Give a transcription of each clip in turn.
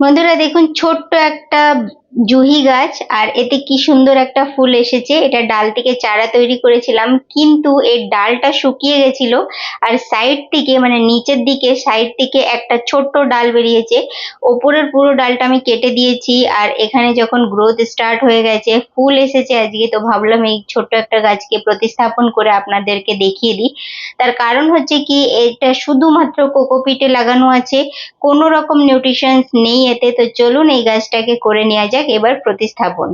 বন্ধুরা দেখুন, ছোট্ট একটা জুহি গাছ, আর এতে কি সুন্দর একটা ফুল এসেছে। এটা ডাল থেকে চারা তৈরি করেছিলাম, কিন্তু এর ডালটা শুকিয়ে গেছিল। আর সাইড থেকে মানে নিচের দিকে সাইড থেকে একটা ছোট্ট ডাল বেরিয়েছে। ওপরের পুরো ডালটা আমি কেটে দিয়েছি। আর এখানে যখন গ্রোথ স্টার্ট হয়ে গেছে, ফুল এসেছে আজকে, তো ভাবলাম এই ছোট্ট একটা গাছকে প্রতিস্থাপন করে আপনাদেরকে দেখিয়ে দিই। তার কারণ হচ্ছে কি, এটা শুধুমাত্র কোকোপিটে লাগানো আছে, কোনো রকম নিউট্রিশনস নেই এতে। তো চলুন এই গাছটাকে করে নেওয়া যাক এবার প্রতিস্থাপন।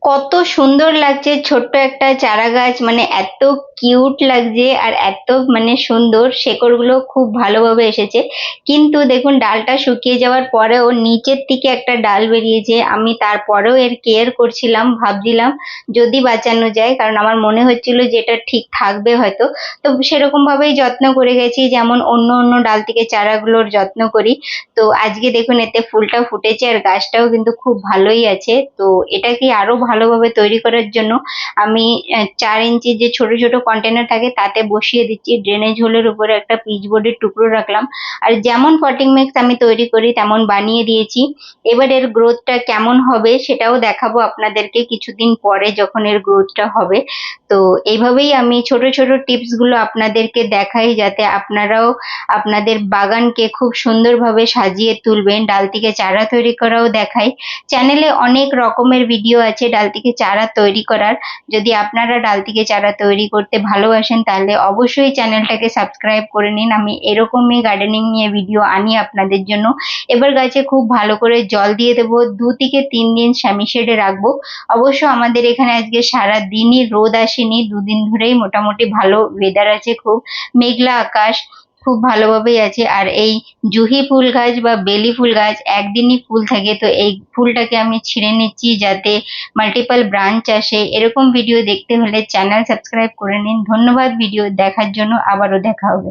কত সুন্দর লাগছে ছোট্ট একটা চারা গাছ, মানে এত কিউট লাগছে আর এত মানে সুন্দর, শেকড়গুলো খুব ভালোভাবে এসেছে। কিন্তু দেখুন, ডালটা শুকিয়ে যাওয়ার পরেও নিচের থেকে একটা ডাল বেরিয়েছে। আমি তারপরেও এর কেয়ার করছিলাম, ভাবছিলাম যদি বাঁচানো যায়, কারণ আমার মনে হচ্ছিল যে এটা ঠিক থাকবে হয়তো। তো সেরকম ভাবেই যত্ন করে গেছি, যেমন অন্য অন্য ডাল থেকে চারাগুলোর যত্ন করি। তো আজকে দেখুন এতে ফুলটা ফুটেছে আর গাছটাও কিন্তু খুব ভালোই আছে। তো এটাকে আরো ভালোভাবে তৈরি করার জন্য আমি 4 ইঞ্চি যে ছোট ছোট কন্টেনার থাকে তাতে বসিয়ে দিচ্ছি। ড্রেনেজ হোলের উপরে একটা পিচ বোর্ডের টুকরো রাখলাম, আর যেমন পটিং মিক্স আমি তৈরি করি তেমন বানিয়ে দিয়েছি। এবার এর গ্রোথটা কেমন হবে সেটাও দেখাবো আপনাদেরকে কিছুদিন পরে, যখন এর গ্রোথটা হবে। তো এইভাবেই আমি ছোট ছোট টিপস গুলো আপনাদেরকে দেখাই, যাতে আপনারাও আপনাদের বাগানকে খুব সুন্দরভাবে সাজিয়ে তুলবেন। ডাল থেকে চারা তৈরি করাও দেখাই। চ্যানেলে অনেক রকমের ভিডিও আছে ডাল থেকে চারা তৈরি করার। যদি আপনারা ডাল থেকে চারা তৈরি করতে ভালোবাসেন তাহলে অবশ্যই চ্যানেলটাকে সাবস্ক্রাইব করে নিন। আমি এরকমই গার্ডেনিং নিয়ে ভিডিও আনি আপনাদের জন্য। এবার গাছে খুব ভালো করে জল দিয়ে দেবো, 2 থেকে 3 দিন শ্যামি শেডে রাখবো। অবশ্য আমাদের এখানে আজকে সারা দিনই রোদ আসেনি, 2 দিন ধরেই মোটামুটি ভালো ওয়েদার আছে, খুব মেঘলা আকাশ, খুব ভালোভাবেই আছে। আর এই জুহি ফুল গাছ বা বেলি ফুল গাছ একদিনই ফুল থাকে, তো এই ফুলটাকে আমি ছিঁড়ে নিচ্ছি যাতে মাল্টিপল ব্রাঞ্চ আসে। এরকম ভিডিও দেখতে হলে চ্যানেল সাবস্ক্রাইব করে নিন। ধন্যবাদ ভিডিও দেখার জন্য, আবারও দেখা হবে।